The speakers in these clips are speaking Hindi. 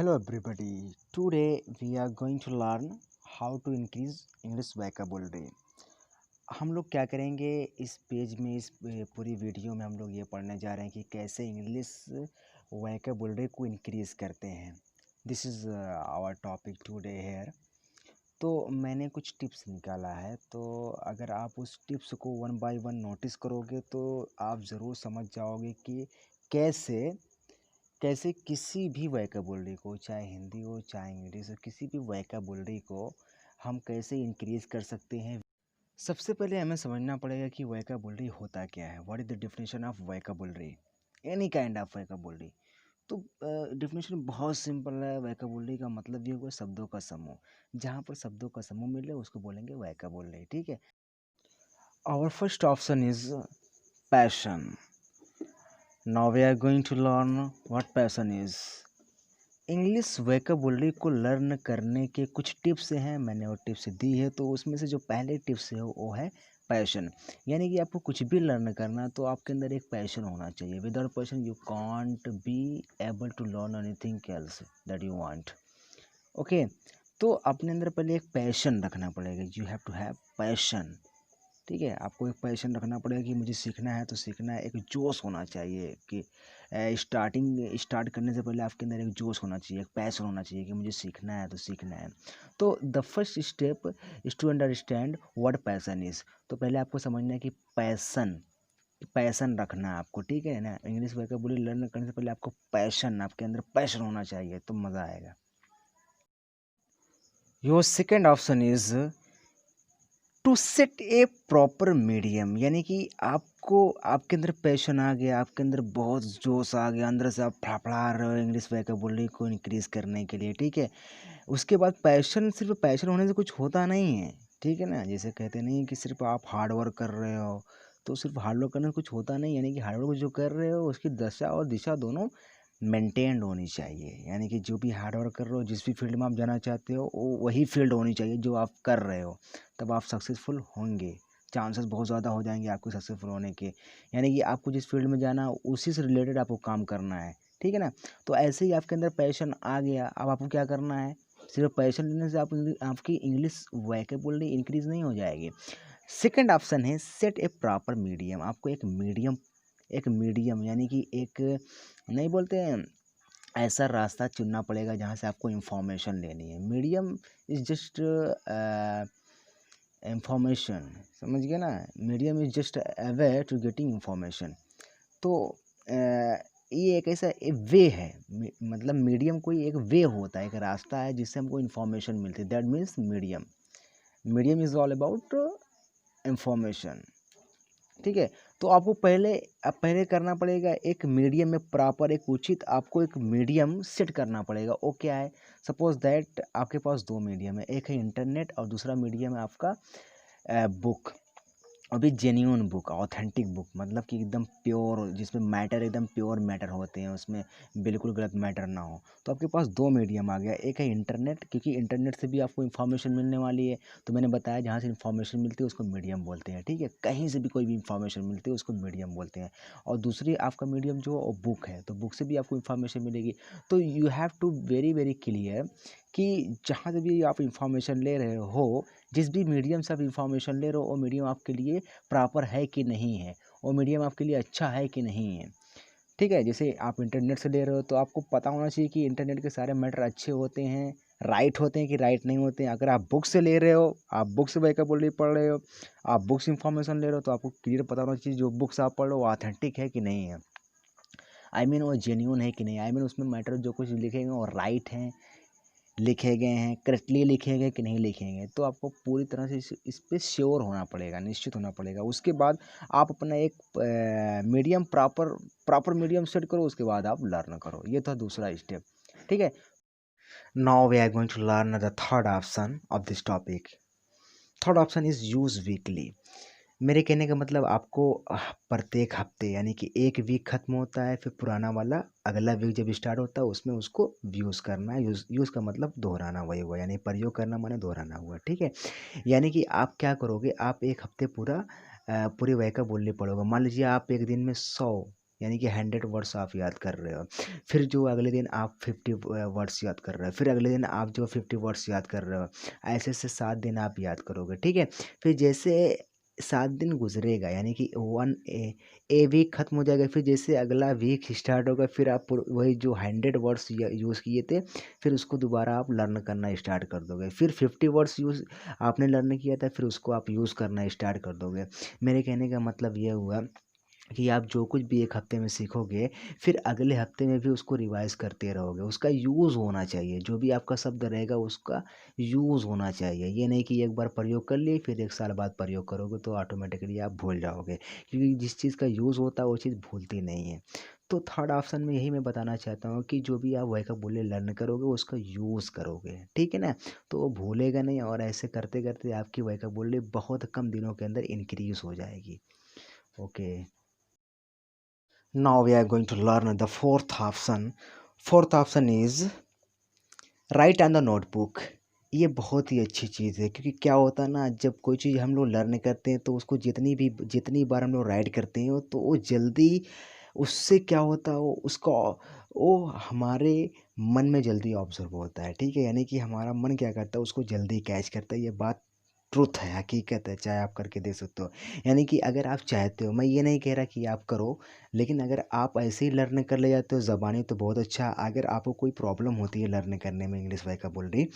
Hello everybody. Today we are going to learn how to increase English vocabulary. हम लोग क्या करेंगे इस पेज में पूरी वीडियो में हम लोग ये पढ़ने जा रहे हैं कि कैसे इंग्लिश वोकैबुलरी को इंक्रीज़ करते हैं. This is our topic today here. तो मैंने कुछ टिप्स निकाला है, तो अगर आप उस टिप्स को वन बाय वन नोटिस करोगे तो आप ज़रूर समझ जाओगे कि कैसे कैसे किसी भी वोकैबुलरी को, चाहे हिंदी हो चाहे इंग्लिश हो, किसी भी वोकैबुलरी को हम कैसे इंक्रीज़ कर सकते हैं. सबसे पहले हमें समझना पड़ेगा कि वोकैबुलरी होता क्या है. What is the definition of vocabulary, any kind of vocabulary. तो डेफिनेशन बहुत सिंपल है. वोकैबुलरी का मतलब ये हुआ शब्दों का समूह. जहाँ पर शब्दों का समूह मिले उसको बोलेंगे वोकैबुलरी. ठीक है. Our first option is passion. Now we are going to learn what passion is. English vocabulary को लर्न करने के कुछ टिप्स हैं. मैंने वो टिप्स दी है, तो उसमें से जो पहले टिप्स है वो है पैशन. यानी कि आपको कुछ भी लर्न करना तो आपके अंदर एक पैशन होना चाहिए. Without passion you can't be able to learn anything else that you want. Okay. तो अपने अंदर पहले एक पैशन रखना पड़ेगा. You have to have passion. ठीक है. आपको एक पैशन रखना पड़ेगा कि मुझे सीखना है तो सीखना है. एक जोश होना चाहिए कि स्टार्ट करने से पहले आपके अंदर एक जोश होना चाहिए, एक पैशन होना चाहिए कि मुझे सीखना है तो सीखना है. तो the first step is to understand what passion is. तो पहले आपको समझना है कि पैशन रखना है आपको. ठीक है ना. इंग्लिश वोकैबुलरी लर्न करने से पहले आपको पैशन, आपके अंदर पैशन होना चाहिए तो मज़ा आएगा. Your second option is to set a proper medium. यानी कि आपको, आपके अंदर पैशन आ गया, आपके अंदर बहुत जोश आ गया, अंदर से आप फड़फड़ा रहे हो इंग्लिश वोकैबुलरी को इंक्रीज़ करने के लिए. ठीक है. उसके बाद पैशन, सिर्फ पैशन होने से कुछ होता नहीं है. ठीक है ना. जैसे कहते नहीं कि सिर्फ आप हार्ड वर्क कर रहे हो, तो सिर्फ हार्ड वर्क करने से कुछ होता नहीं. यानी कि हार्ड वर्क जो कर रहे हो उसकी दशा और दिशा दोनों मेंटेन्ड होनी चाहिए. यानी कि जो भी हार्ड वर्क कर रहे हो, जिस भी फील्ड में आप जाना चाहते हो, वो वही फील्ड होनी चाहिए जो आप कर रहे हो. तब आप सक्सेसफुल होंगे. चांसेस बहुत ज़्यादा हो जाएंगे आपको सक्सेसफुल होने के. यानी कि आपको जिस फील्ड में जाना उसी से रिलेटेड आपको काम करना है. ठीक है ना. तो ऐसे ही आपके अंदर पैशन आ गया. अब आपको क्या करना है. सिर्फ पैशन लेने से आपकी इंग्लिश वोकैबुलरी इंक्रीज नहीं हो जाएगी. सेकंड ऑप्शन है सेट ए प्रॉपर मीडियम. आपको एक मीडियम यानी कि एक, नहीं बोलते हैं, ऐसा रास्ता चुनना पड़ेगा जहाँ से आपको इंफॉर्मेशन लेनी है. Medium is just information. समझ गए ना. Medium is just a way to getting information. तो ये एक ऐसा वे है. मतलब मीडियम कोई एक वे होता है, एक रास्ता है जिससे हमको इंफॉर्मेशन मिलती है. That means medium. Medium is all about information. ठीक है. तो आपको पहले करना पड़ेगा एक मीडियम में प्रॉपर, एक उचित आपको एक मीडियम सेट करना पड़ेगा. वो क्या है. सपोज दैट आपके पास दो मीडियम है. एक है इंटरनेट और दूसरा मीडियम है आपका बुक. अभी जेन्युइन बुक, ऑथेंटिक बुक, मतलब कि एकदम प्योर, जिसमें मैटर एकदम प्योर मैटर होते हैं, उसमें बिल्कुल गलत मैटर ना हो. तो आपके पास दो मीडियम आ गया. एक है इंटरनेट, क्योंकि इंटरनेट से भी आपको इन्फॉर्मेशन मिलने वाली है. तो मैंने बताया जहाँ से इन्फॉर्मेशन मिलती है उसको मीडियम बोलते हैं. ठीक है. कहीं से भी कोई भी इन्फॉर्मेशन मिलती है उसको मीडियम बोलते हैं. और दूसरी आपका मीडियम जो वो बुक है, तो बुक से भी आपको इन्फॉर्मेशन मिलेगी. तो you have to very very clear कि जहाँ से भी आप इंफॉर्मेशन ले रहे हो, जिस भी मीडियम से आप इंफॉर्मेशन ले रहे हो, वो मीडियम आपके लिए प्रॉपर है कि नहीं है, वो मीडियम आपके लिए अच्छा है कि नहीं है. ठीक है. जैसे आप इंटरनेट से ले रहे हो तो आपको पता होना चाहिए कि इंटरनेट के सारे मैटर अच्छे होते हैं, राइट होते हैं कि राइट नहीं होते हैं. अगर आप बुक से ले रहे हो, आप बुक से वोकैबुलरी पढ़ रहे हो, आप बुक से इंफॉर्मेशन ले रहे हो, तो आपको क्लियर पता होना चाहिए जो बुक्स आप पढ़ रहे हो वो ऑथेंटिक है कि नहीं है. वो जेन्यून है कि नहीं. उसमें मैटर जो कुछ लिखेंगे वो राइट हैं, लिखे गए हैं, करेक्टली लिखे गए कि नहीं लिखे गए. तो आपको पूरी तरह से इस पे श्योर होना पड़ेगा, निश्चित होना पड़ेगा. उसके बाद आप अपना एक मीडियम प्रॉपर मीडियम सेट करो. उसके बाद आप लर्न करो. ये था दूसरा स्टेप. ठीक है. Now we are going to learn the third option of this topic. Third option is use weekly. मेरे कहने का मतलब आपको प्रत्येक हफ्ते, यानी कि एक वीक खत्म होता है फिर पुराना वाला अगला वीक जब स्टार्ट होता है उसमें उसको यूज़ करना है. यूज़ का मतलब दोहराना वही हुआ, यानी प्रयोग करना माने दोहराना हुआ. ठीक है. यानी कि आप क्या करोगे, आप एक हफ्ते पूरी वोकैबुलरी पढ़ोगे. मान लीजिए आप एक दिन में 100 यानी कि 100 वर्ड्स आप याद कर रहे हो। फिर जो अगले दिन आप 50 वर्ड्स याद कर रहे हो, फिर अगले दिन आप जो 50 वर्ड्स याद कर रहे हो, ऐसे 7 दिन आप याद करोगे, ठीक है। फिर जैसे 7 दिन गुजरेगा, यानी कि ए वीक खत्म हो जाएगा, फिर जैसे अगला वीक स्टार्ट होगा, फिर आप वही जो 100 वर्ड्स यूज़ किए थे, फिर उसको दोबारा आप लर्न करना स्टार्ट कर दोगे। फिर 50 वर्ड्स यूज़ आपने लर्न किया था, फिर उसको आप यूज़ करना स्टार्ट कर दोगे। मेरे कहने का मतलब ये हुआ कि आप जो कुछ भी एक हफ्ते में सीखोगे, फिर अगले हफ्ते में भी उसको रिवाइज करते रहोगे। उसका यूज़ होना चाहिए, जो भी आपका शब्द रहेगा उसका यूज़ होना चाहिए। ये नहीं कि एक बार प्रयोग कर लिए, फिर 1 साल बाद प्रयोग करोगे तो ऑटोमेटिकली आप भूल जाओगे, क्योंकि जिस चीज़ का यूज़ होता है वो चीज़ भूलती नहीं है। तो थर्ड ऑप्शन में यही मैं बताना चाहता हूँ कि जो भी आप वोकैबुलरी लर्न करोगे उसका यूज़ करोगे, ठीक है ना? तो वो भूलेगा नहीं, और ऐसे करते करते आपकी वोकैबुलरी बहुत कम दिनों के अंदर इंक्रीज हो जाएगी। Okay. Now we are going to learn the fourth option. Fourth option is right on the notebook. ये बहुत ही अच्छी चीज़ है, क्योंकि क्या होता है ना, जब कोई चीज़ हम लोग लर्न करते हैं तो उसको जितनी बार हम लोग राइट करते हैं तो वो जल्दी, उससे क्या होता है, वो हमारे मन में जल्दी ऑब्जर्व होता है, ठीक है। यानी कि हमारा मन क्या करता है, उसको जल्दी कैच करता है। ये बात ट्रुथ है, हकीकत है, चाहे आप करके देख सकते हो। यानी कि अगर आप चाहते हो, मैं ये नहीं कह रहा कि आप करो, लेकिन अगर आप ऐसे ही लर्न कर ले जाते हो ज़बानी तो बहुत अच्छा। अगर आपको कोई प्रॉब्लम होती है लर्न करने में इंग्लिश वोकैबुलरी,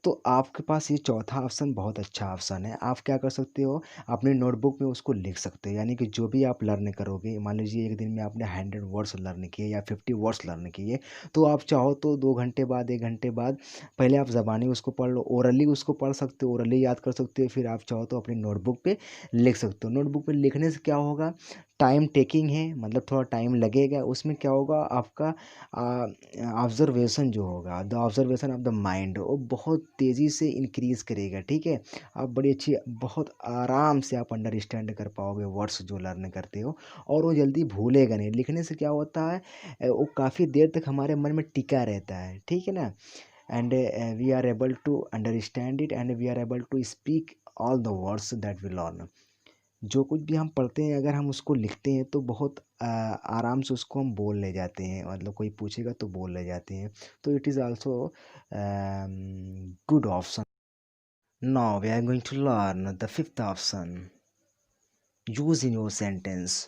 तो आपके पास ये चौथा ऑप्शन बहुत अच्छा ऑप्शन है। आप क्या कर सकते हो, अपने नोटबुक में उसको लिख सकते हो। यानी कि जो भी आप लर्न करोगे, मान लीजिए एक दिन में आपने 100 वर्ड्स लर्न किए या 50 वर्ड्स लर्न किए, तो आप चाहो तो 2 घंटे बाद, 1 घंटे बाद, पहले आप ज़बानी उसको पढ़ लो, ओरली उसको पढ़ सकते हो, ओरली याद कर सकते हो, फिर आप चाहो तो अपनी नोटबुक पे लिख सकते हो। नोटबुक पे लिखने से क्या होगा, टाइम टेकिंग है, मतलब थोड़ा टाइम लगेगा। उसमें क्या होगा, आपका ऑब्जर्वेशन जो होगा, the observation of the mind, वो बहुत तेज़ी से इंक्रीज़ करेगा, ठीक है। आप बड़ी अच्छी, बहुत आराम से आप अंडरस्टैंड कर पाओगे वर्ड्स जो लर्न करते हो, और वो जल्दी भूलेगा नहीं। लिखने से क्या होता है, वो काफ़ी देर तक हमारे मन में टिका रहता है, ठीक है ना। And we are able to understand it, and we are able to speak all the words that we learn. जो कुछ भी हम पढ़ते हैं, अगर हम उसको लिखते हैं तो बहुत आराम से उसको हम बोल ले जाते हैं, मतलब कोई पूछेगा तो बोल ले जाते हैं। तो it is also good option. Now we are going to learn the fifth option, use in your sentence.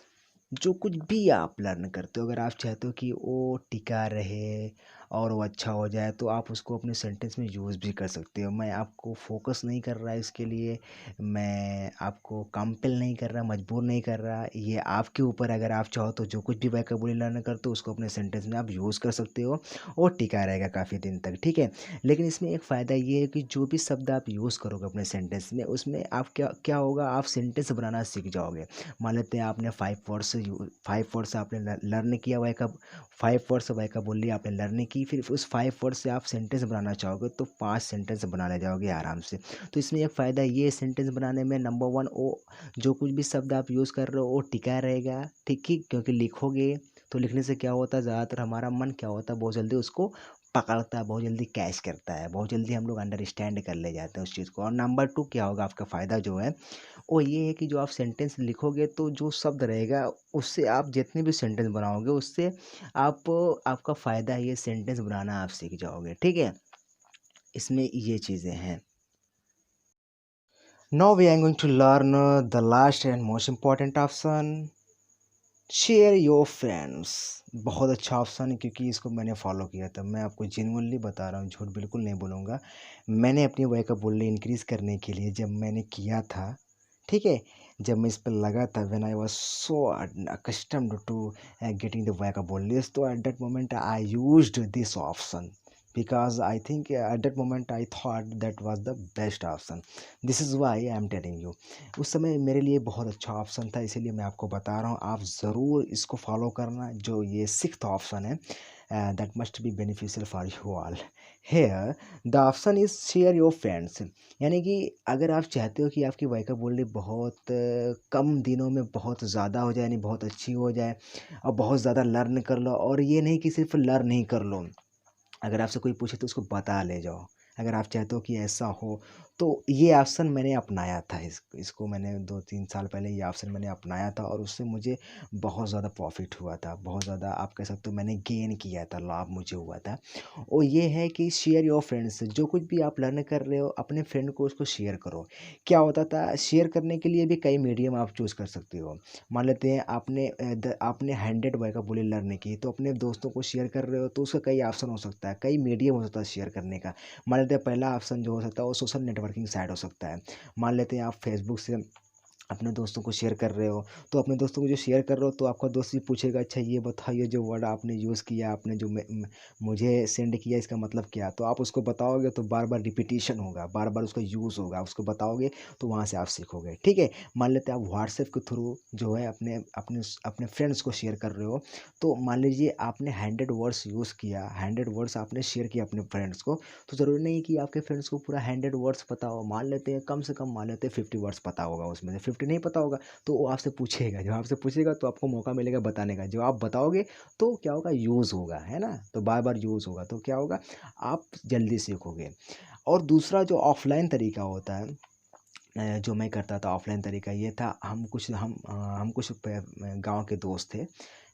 जो कुछ भी आप लर्न करते हो, अगर आप चाहते हो कि वो टिका रहे और वो अच्छा हो जाए, तो आप उसको अपने सेंटेंस में यूज़ भी कर सकते हो। मैं आपको फोकस नहीं कर रहा इसके लिए, मैं आपको कंपेल नहीं कर रहा, मजबूर नहीं कर रहा, ये आपके ऊपर। अगर आप चाहो तो जो कुछ भी वोकैबुलरी लर्न करते हो उसको अपने सेंटेंस में आप यूज़ कर सकते हो, और टिका रहेगा काफ़ी दिन तक, ठीक है। लेकिन इसमें एक फ़ायदा ये है कि जो भी शब्द आप यूज़ करोगे अपने सेंटेंस में, उसमें आप क्या क्या होगा, आप सेंटेंस बनाना सीख जाओगे। मान लेते हैं आपने 5 वर्ड्स आपने लर्न किया, वोकैब 5 वर्ड्स वोकैबुलरी आपने लर्न की, फिर उस 5 वर्ड से आप सेंटेंस बनाना चाहोगे तो 5 सेंटेंस बना ले जाओगे आराम से। तो इसमें एक फ़ायदा ये है सेंटेंस बनाने में, नंबर 1, वो जो कुछ भी शब्द आप यूज़ कर रहे हो वो टिका रहेगा, ठीक ही, क्योंकि लिखोगे तो लिखने से क्या होता है, ज़्यादातर हमारा मन क्या होता है, बहुत जल्दी उसको पकड़ता है, बहुत जल्दी कैच करता है, बहुत जल्दी हम लोग अंडरस्टैंड कर ले जाते हैं उस चीज़ को। और नंबर 2 क्या होगा, आपका फ़ायदा जो है वो ये है कि जो आप सेंटेंस लिखोगे तो जो शब्द रहेगा उससे आप जितने भी सेंटेंस बनाओगे उससे आप आपका फ़ायदा है, ये सेंटेंस बनाना आप सीख जाओगे, ठीक है। इसमें ये चीज़ें हैं। Now we are going to learn the last and most important option, share your friends. बहुत अच्छा ऑप्शन है, क्योंकि इसको मैंने फॉलो किया था। मैं आपको जेन्युइनली बता रहा हूँ, झूठ बिल्कुल नहीं बोलूँगा। मैंने अपनी वोकैबुलरी इंक्रीज़ करने के लिए जब मैंने किया था, ठीक है, जब मैं इस पर लगा था, when I was so accustomed to getting the vocabularies, तो at that moment I used this option, because I think at that moment I thought that was the best option. This is why I am telling you. उस समय मेरे लिए बहुत अच्छा ऑप्शन था, इसीलिए मैं आपको बता रहा हूँ। आप ज़रूर इसको फॉलो करना, जो ये सिक्स्थ ऑप्शन है, that must be beneficial for you all. Here the option is share your friends. यानी कि अगर आप चाहते हो कि आपकी वोकैबुलरी बहुत कम दिनों में बहुत ज़्यादा हो जाए, यानी बहुत अच्छी हो जाए, और बहुत ज़्यादा लर्न कर लो, और ये नहीं कि सिर्फ लर्न ही कर लो, अगर आपसे कोई पूछे तो उसको बता ले जाओ। अगर आप चाहते हो कि ऐसा हो, तो ये ऑप्शन मैंने अपनाया था, इसको मैंने 2-3 साल पहले ये ऑप्शन मैंने अपनाया था और उससे मुझे बहुत ज़्यादा प्रॉफ़िट हुआ था। बहुत ज़्यादा आप कह सकते हो मैंने गेन किया था, लाभ मुझे हुआ था। और ये है कि शेयर योर फ्रेंड्स, जो कुछ भी आप लर्न कर रहे हो अपने फ्रेंड को उसको शेयर करो। क्या होता था, शेयर करने के लिए भी कई मीडियम आप चूज़ कर सकते हो। मान लेते हैं आपने 100 वोकैब्युलरी लर्न की, तो अपने दोस्तों को शेयर कर रहे हो तो उसका कई ऑप्शन हो सकता है, कई मीडियम हो सकता है शेयर करने का। मान लेते हैं पहला ऑप्शन जो हो सकता है वो सोशल नेटवर्किंग साइट हो सकता है। मान लेते हैं आप फेसबुक से अपने दोस्तों को शेयर कर रहे हो, तो अपने दोस्तों को जो शेयर कर रहे हो तो आपका दोस्त भी पूछेगा, अच्छा ये बताओ ये जो वर्ड आपने यूज़ किया, आपने जो मुझे सेंड किया इसका मतलब क्या? तो आप उसको बताओगे तो बार-बार रिपिटिशन होगा, बार-बार उसका यूज़ होगा, उसको बताओगे तो वहाँ से आप सीखोगे, ठीक है? मान लेते हैं आप व्हाट्सएप के थ्रू जो है अपने फ्रेंड्स को शेयर कर रहे हो, तो मान लीजिए आपने 100 वर्ड्स यूज़ किया, 100 वर्ड्स आपने शेयर किया अपने फ्रेंड्स को, तो ज़रूरी नहीं कि आपके फ्रेंड्स को पूरा 100 वर्ड्स पता हो। मान लेते हैं कम से कम मान लेते हैं 50 वर्ड्स पता होगा, उसमें से 50 नहीं पता होगा तो वो आपसे पूछेगा। जब आपसे पूछेगा तो आपको मौका मिलेगा बताने का। जब आप बताओगे तो क्या होगा, यूज़ होगा, है ना? तो बार-बार यूज़ होगा तो क्या होगा, आप जल्दी सीखोगे। और दूसरा जो ऑफ़लाइन तरीका होता है, जो मैं करता था ऑफ़लाइन तरीका ये था, हम कुछ गाँव के दोस्त थे,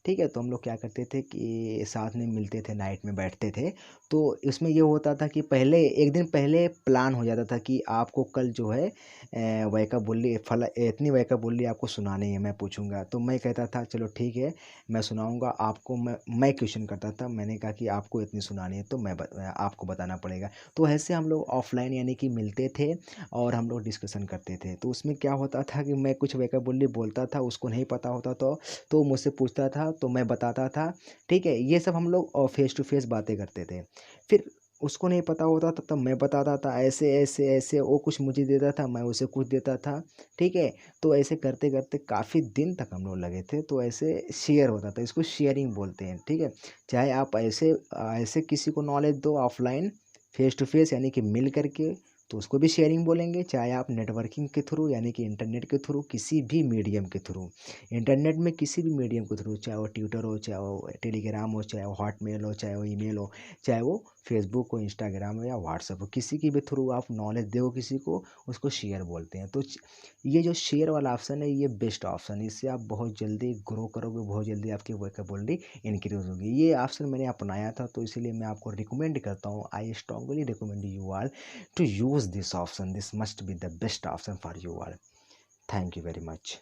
ठीक है? तो हम लोग क्या करते थे कि साथ में मिलते थे, नाइट में बैठते थे। तो इसमें ये होता था कि पहले 1 दिन पहले प्लान हो जाता था कि आपको कल जो है वोकैब्युलरी इतनी वोकैब्युलरी आपको सुनानी है, मैं पूछूँगा। तो मैं कहता था चलो ठीक है, मैं सुनाऊँगा आपको। मैं क्वेश्चन करता था, मैंने कहा कि आपको इतनी सुनानी है तो आपको बताना पड़ेगा। तो ऐसे हम लोग ऑफ़लाइन यानी कि मिलते थे और हम लोग डिस्कशन करते थे। तो उसमें क्या होता था कि मैं कुछ वोकैब्युलरी बोलता था, उसको नहीं पता होता तो मुझसे पूछता था तो मैं बताता था, ठीक है? ये सब हम लोग फ़ेस टू फ़ेस बातें करते थे। फिर उसको नहीं पता होता था तब मैं बताता था, ऐसे वो कुछ मुझे देता था, मैं उसे कुछ देता था, ठीक है? तो ऐसे करते-करते काफ़ी दिन तक हम लोग लगे थे, तो ऐसे शेयर होता था, इसको शेयरिंग बोलते हैं, ठीक है? चाहे आप ऐसे किसी को नॉलेज दो ऑफ़लाइन, फ़ेस टू फ़ेस यानी कि मिल कर के, तो उसको भी शेयरिंग बोलेंगे। चाहे आप नेटवर्किंग के थ्रू यानी कि इंटरनेट के थ्रू, किसी भी मीडियम के थ्रू, इंटरनेट में किसी भी मीडियम के थ्रू, चाहे वो ट्विटर हो, चाहे वो टेलीग्राम हो, चाहे वो हॉटमेल हो, चाहे वो ईमेल हो, चाहे वो फेसबुक हो, इंस्टाग्राम हो या व्हाट्सएप हो, किसी के भी थ्रू आप नॉलेज दो किसी को, उसको शेयर बोलते हैं। तो ये जो शेयर वाला ऑप्शन है ये बेस्ट ऑप्शन है, इससे आप बहुत जल्दी ग्रो करोगे, बहुत जल्दी आपकी वोकैब्युलरी इंक्रीज होगी। ये ऑप्शन मैंने अपनाया था तो इसीलिए मैं आपको रिकमेंड करता हूँ, I strongly recommend you all to use this option. This must be the best option for you all. Thank you very much.